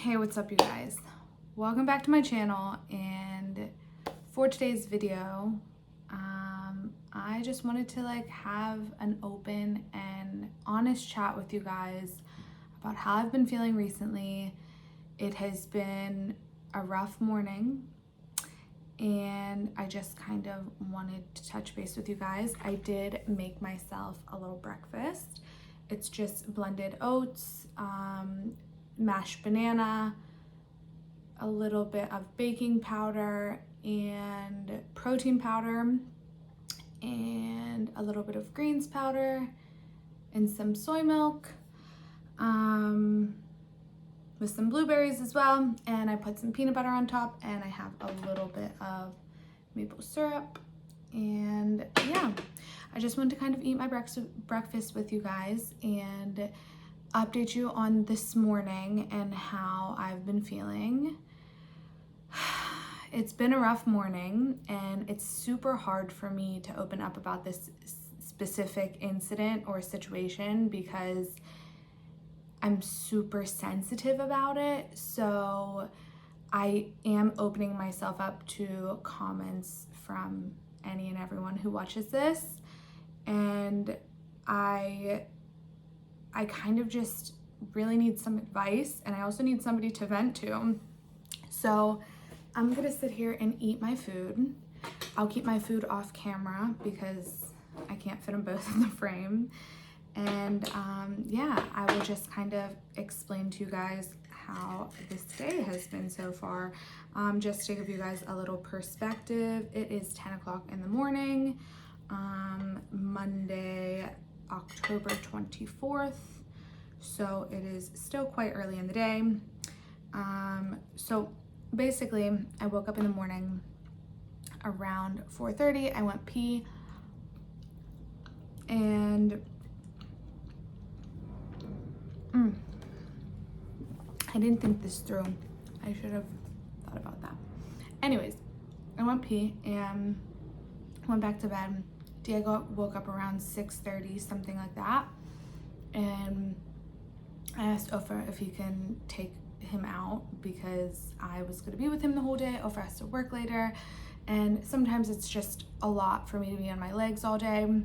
Hey, what's up you guys? Welcome back to my channel, and for today's video, I just wanted to have an open and honest chat with you guys about how I've been feeling recently. It has been a rough morning, and I just kind of wanted to touch base with you guys. I did make myself a little breakfast. It's just blended oats, mashed banana, a little bit of baking powder and protein powder, and a little bit of greens powder and some soy milk, with some blueberries as well. And I put some peanut butter on top, and I have a little bit of maple syrup. And yeah, I just wanted to kind of eat my breakfast with you guys and update you on this morning and how I've been feeling. It's been a rough morning, and it's super hard for me to open up about this specific incident or situation because I'm super sensitive about it. So I am opening myself up to comments from any and everyone who watches this, and I kind of just really need some advice, and I also need somebody to vent to. So I'm gonna sit here and eat my food. I'll keep my food off camera because I can't fit them both in the frame. And yeah, I will just kind of explain to you guys how this day has been so far. Just to give you guys a little perspective, it is 10 o'clock in the morning, Monday, October 24th. So it is still quite early in the day. So basically, I woke up in the morning around 4:30. I went pee, and I didn't think this through. I should have thought about that. Anyways, I went pee and went back to bed. Diego woke up around 6:30, something like that. And I asked Ofer if he can take him out because I was going to be with him the whole day. Ofer has to work later, and sometimes it's just a lot for me to be on my legs all day,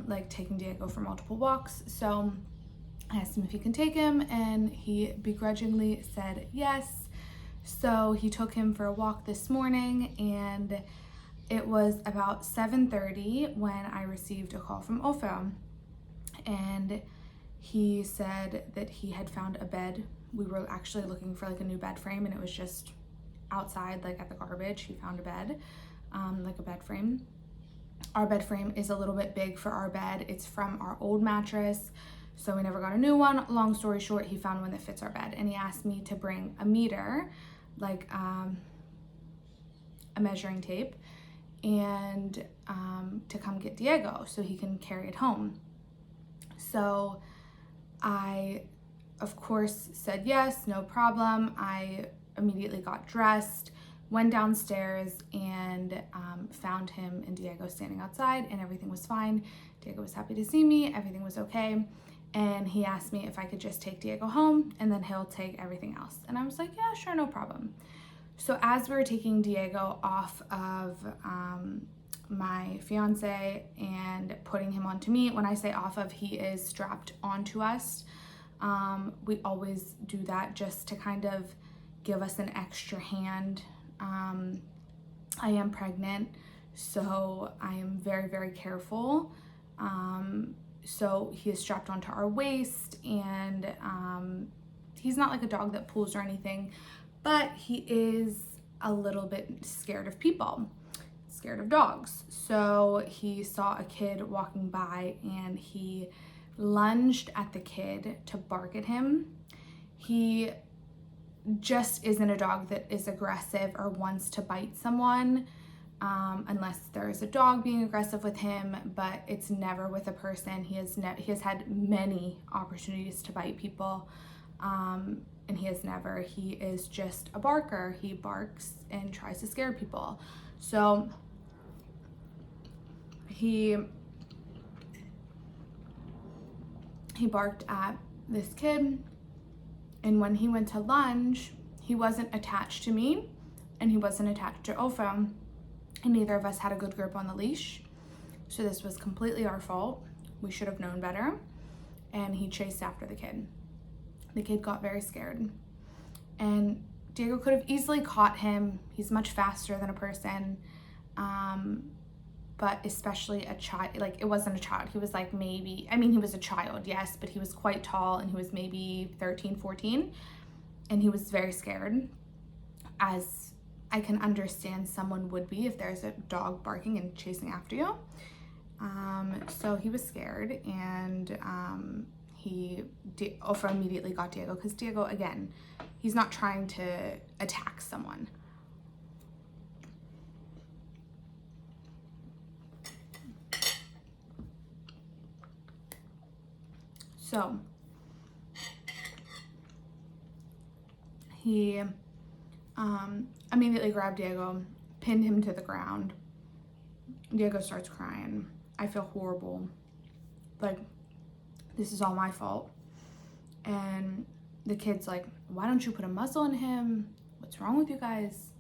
like taking Diego for multiple walks. So I asked him if he can take him, and he begrudgingly said yes. So he took him for a walk this morning, and it was about 7:30 when I received a call from Ofer, and he said that he had found a bed. We were actually looking for a new bed frame, and it was just outside, at the garbage. He found a bed, a bed frame. Our bed frame is a little bit big for our bed. It's from our old mattress, so we never got a new one. Long story short, he found one that fits our bed, and he asked me to bring a meter, a measuring tape, and to come get Diego so he can carry it home. So I, of course, said yes, no problem. I immediately got dressed, went downstairs, and found him and Diego standing outside, and everything was fine. Diego was happy to see me, everything was okay. And he asked me if I could just take Diego home, and then he'll take everything else. And I was like, yeah, sure, no problem. So as we were taking Diego off of my fiance and putting him onto me, when I say off of, he is strapped onto us. We always do that just to kind of give us an extra hand. I am pregnant, so I am very, very careful. So he is strapped onto our waist, and he's not like a dog that pulls or anything, but he is a little bit scared of people, scared of dogs. So he saw a kid walking by, and he lunged at the kid to bark at him. He just isn't a dog that is aggressive or wants to bite someone, unless there is a dog being aggressive with him, but it's never with a person. He has had many opportunities to bite people, and he has never. He is just a barker. He barks and tries to scare people. So he barked at this kid, And when he went to lunge, he wasn't attached to me and he wasn't attached to Ofa, and neither of us had a good grip on the leash. So this was completely our fault. We should have known better. And he chased after the kid. The kid got very scared. And Diego could have easily caught him. He's much faster than a person. But especially a child, like it wasn't a child. He was like maybe, I mean, he was a child, yes, but he was quite tall and he was maybe 13, 14. And he was very scared, as I can understand someone would be if there's a dog barking and chasing after you. So he was scared, and Ofa immediately got Diego, because Diego, again, he's not trying to attack someone. So he immediately grabbed Diego, pinned him to the ground. Diego starts crying. I feel horrible. Like, this is all my fault. And the kid's like, why don't you put a muzzle on him? What's wrong with you guys?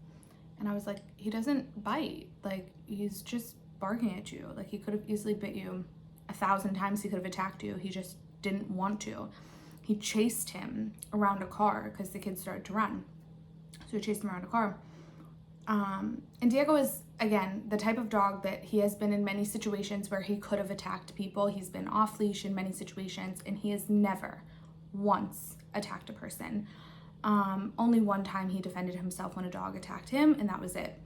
And I was like, he doesn't bite. Like, he's just barking at you. Like, he could have easily bit you 1,000 times. He could have attacked you. He just didn't want to. He chased him around a car because the kid started to run. So he chased him around a car. And Diego is, again, the type of dog that he has been in many situations where he could have attacked people. He's been off leash in many situations, and he has never once attacked a person. Only one time he defended himself when a dog attacked him, and that was it.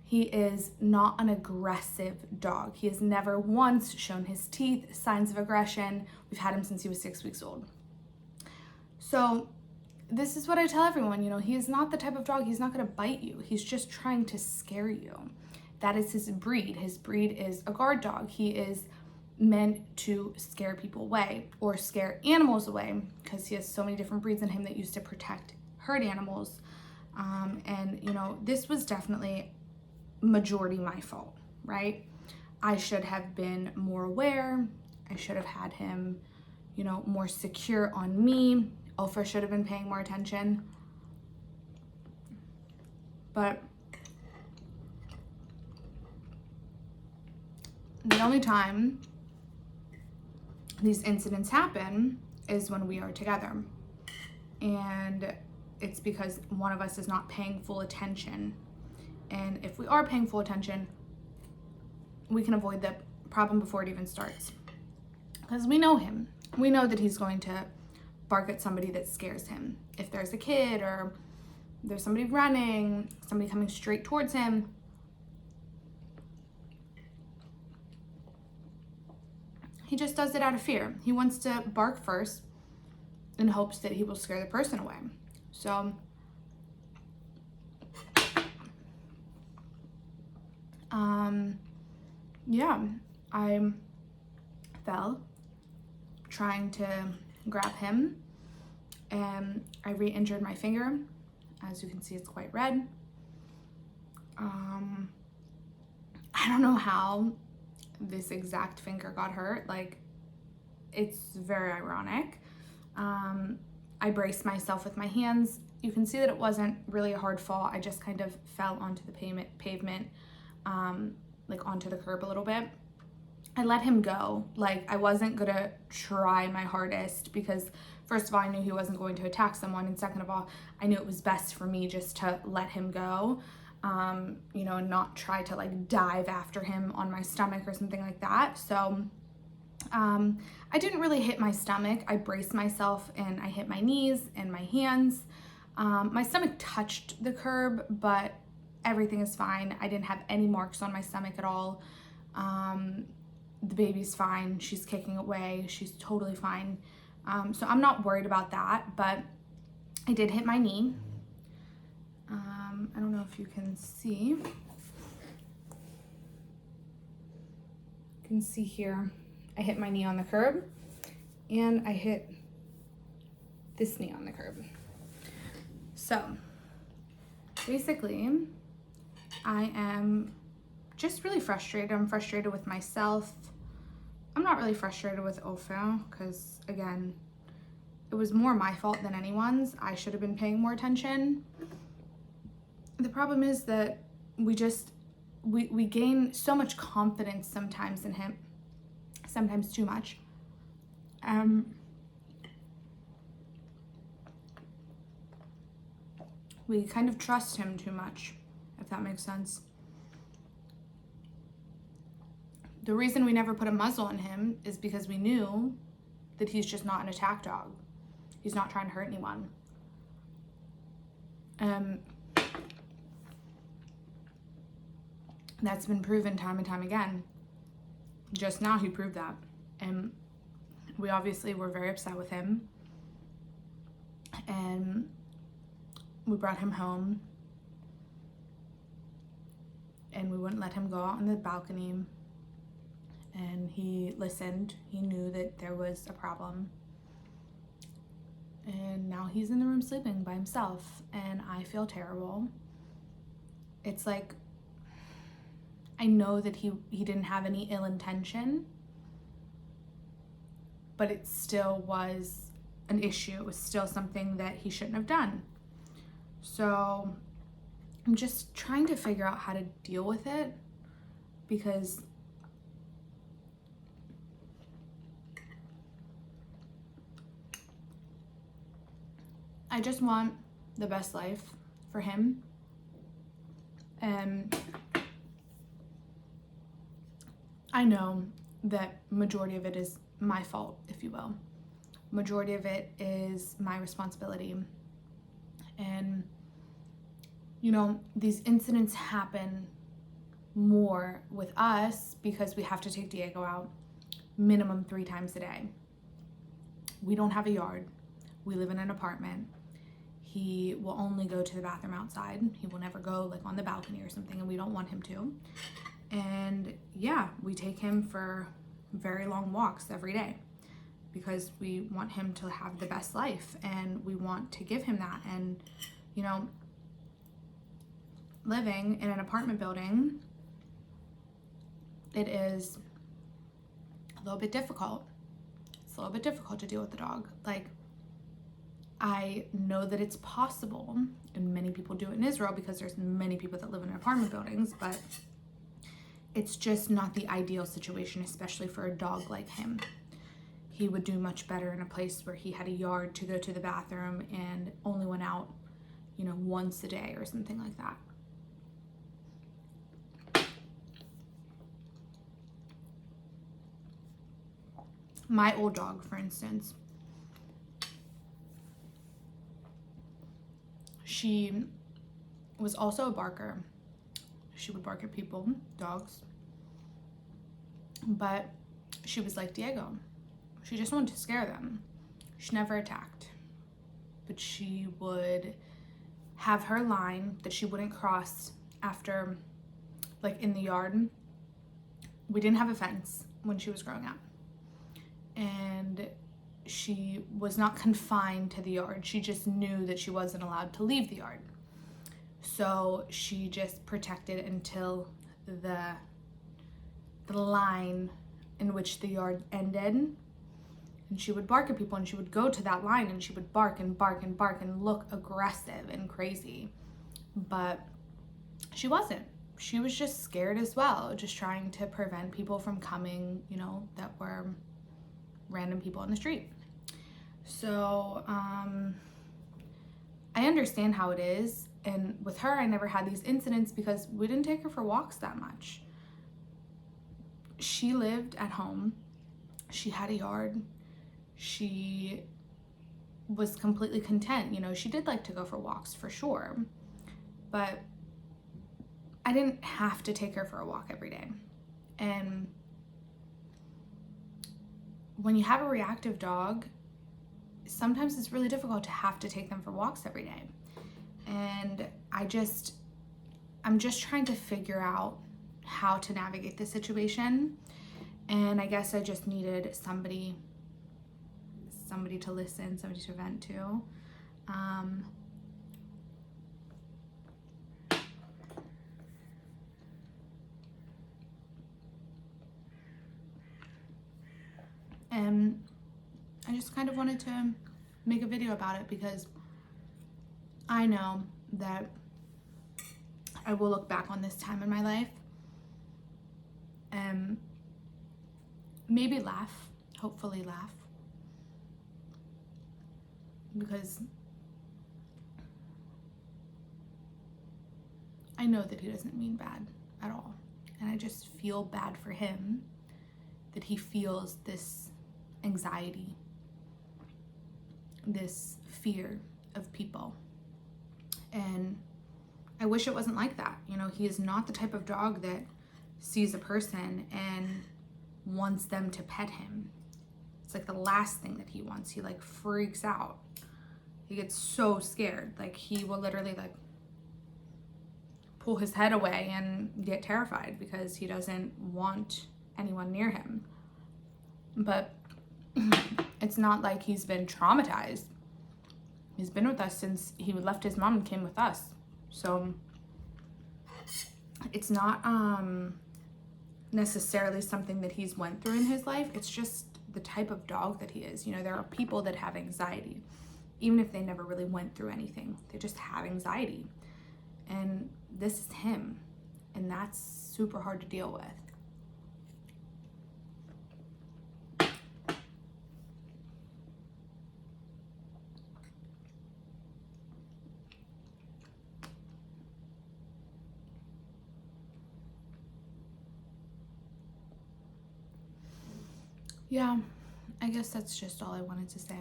He is not an aggressive dog. He has never once shown his teeth, signs of aggression. We've had him since he was 6 weeks old. So this is what I tell everyone, he is not the type of dog, he's not gonna bite you. He's just trying to scare you. That is his breed. His breed is a guard dog. He is meant to scare people away or scare animals away, because he has so many different breeds in him that used to protect herd animals. And this was definitely majority my fault, right? I should have been more aware. I should have had him, more secure on me. Ofa should have been paying more attention. But the only time these incidents happen is when we are together. And it's because one of us is not paying full attention. And if we are paying full attention, we can avoid the problem before it even starts. Because we know him. We know that he's going to bark at somebody that scares him. If there's a kid or there's somebody running, somebody coming straight towards him, he just does it out of fear. He wants to bark first in hopes that he will scare the person away. So, yeah, I fell trying to grab him, and I re-injured my finger. As you can see, it's quite red. I don't know how this exact finger got hurt. Like, it's very ironic. I braced myself with my hands. You can see that it wasn't really a hard fall. I just kind of fell onto the pavement, like onto the curb a little bit. I let him go. Like, I wasn't gonna try my hardest, because first of all, I knew he wasn't going to attack someone, and second of all, I knew it was best for me just to let him go, and not try to like dive after him on my stomach or something like that. So I didn't really hit my stomach. I braced myself and I hit my knees and my hands. My stomach touched the curb, but everything is fine. I didn't have any marks on my stomach at all. The baby's fine. She's kicking away. She's totally fine. So I'm not worried about that, but I did hit my knee. I don't know if you can see. You can see here, I hit my knee on the curb, and I hit this knee on the curb. So basically, I am just really frustrated. I'm frustrated with myself. I'm not really frustrated with Ofa, because again, it was more my fault than anyone's. I should have been paying more attention. The problem is that we gain so much confidence sometimes in him, sometimes too much. We kind of trust him too much, if that makes sense. The reason we never put a muzzle on him is because we knew that he's just not an attack dog. He's not trying to hurt anyone. That's been proven time and time again. Just now he proved that. And we obviously were very upset with him. And we brought him home. And we wouldn't let him go out on the balcony. And he listened. He knew that there was a problem. And now he's in the room sleeping by himself. And I feel terrible. It's like, I know that he didn't have any ill intention, but it still was an issue. It was still something that he shouldn't have done. So I'm just trying to figure out how to deal with it, because I just want the best life for him. And I know that majority of it is my fault, if you will. Majority of it is my responsibility. And, you know, these incidents happen more with us because we have to take Diego out minimum 3 times a day. We don't have a yard. We live in an apartment. He will only go to the bathroom outside. He will never go like on the balcony or something, and we don't want him to. And yeah, we take him for very long walks every day because we want him to have the best life, and we want to give him that. And, you know, living in an apartment building, it is a little bit difficult. It's a little bit difficult to deal with the dog. Like, I know that it's possible, and many people do it in Israel because there's many people that live in apartment buildings, but it's just not the ideal situation, especially for a dog like him. He would do much better in a place where he had a yard to go to the bathroom and only went out, you know, once a day or something like that. My old dog, for instance, she was also a barker. She would bark at people, dogs, but she was like Diego. She just wanted to scare them. She never attacked, but she would have her line that she wouldn't cross after, like in the yard. We didn't have a fence when she was growing up, and she was not confined to the yard. She just knew that she wasn't allowed to leave the yard. So she just protected until the line in which the yard ended. And she would bark at people, and she would go to that line, and she would bark and bark and bark and look aggressive and crazy. But she wasn't. She was just scared as well, just trying to prevent people from coming, you know, that were random people in the street. So I understand how it is. And with her, I never had these incidents because we didn't take her for walks that much. She lived at home. She had a yard. She was completely content. You know, she did like to go for walks for sure, but I didn't have to take her for a walk every day. And when you have a reactive dog, sometimes it's really difficult to have to take them for walks every day. And I'm just trying to figure out how to navigate this situation. And I guess I just needed somebody to listen, somebody to vent to. And I just kind of wanted to make a video about it, because I know that I will look back on this time in my life and maybe laugh, hopefully laugh, because I know that he doesn't mean bad at all. And I just feel bad for him that he feels this anxiety, this fear of people. And I wish it wasn't like that. You know, he is not the type of dog that sees a person and wants them to pet him. It's like the last thing that he wants. He like freaks out. He gets so scared. Like he will literally like pull his head away and get terrified because he doesn't want anyone near him. But it's not like he's been traumatized. He's been with us since he left his mom and came with us. So it's not necessarily something that he's went through in his life. It's just the type of dog that he is. You know, there are people that have anxiety, even if they never really went through anything. They just have anxiety. And this is him. And that's super hard to deal with. Yeah, I guess that's just all I wanted to say.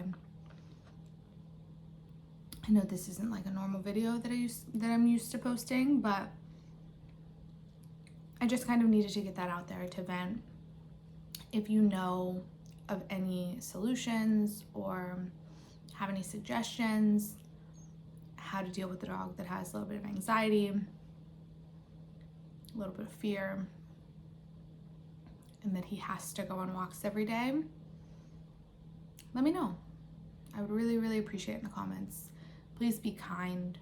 I know this isn't like a normal video that I'm used to posting, but I just kind of needed to get that out there to vent. If you know of any solutions or have any suggestions how to deal with a dog that has a little bit of anxiety, a little bit of fear, and that he has to go on walks every day, let me know. I would really, really appreciate it in the comments. Please be kind.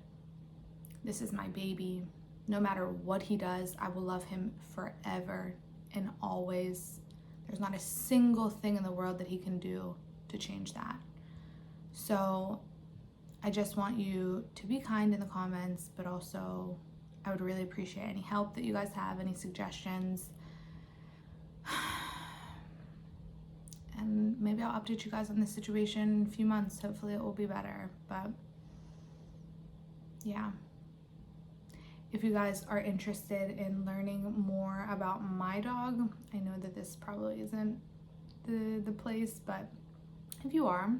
This is my baby. No matter what he does, I will love him forever and always. There's not a single thing in the world that he can do to change that. So I just want you to be kind in the comments, but also I would really appreciate any help that you guys have, any suggestions. And maybe I'll update you guys on this situation in a few months. Hopefully it will be better. But yeah. If you guys are interested in learning more about my dog, I know that this probably isn't the place, but if you are,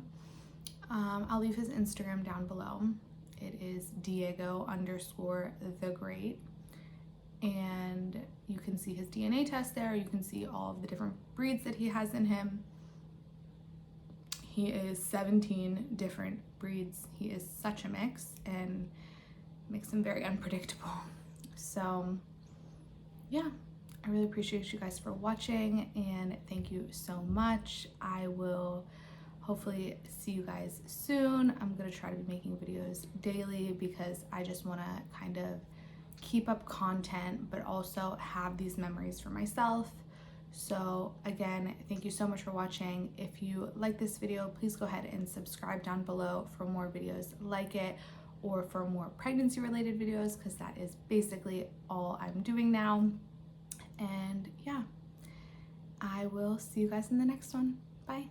I'll leave his Instagram down below. It is Diego_the_Great. And you can see his DNA test there. You can see all of the different breeds that he has in him. He is 17 different breeds. He is such a mix and makes him very unpredictable. So yeah, I really appreciate you guys for watching, and thank you so much. I will hopefully see you guys soon. I'm gonna try to be making videos daily because I just want to kind of keep up content, but also have these memories for myself. So again, thank you so much for watching. If you like this video, please go ahead and subscribe down below for more videos like it, or for more pregnancy related videos, because that is basically all I'm doing now. And yeah, I will see you guys in the next one. Bye.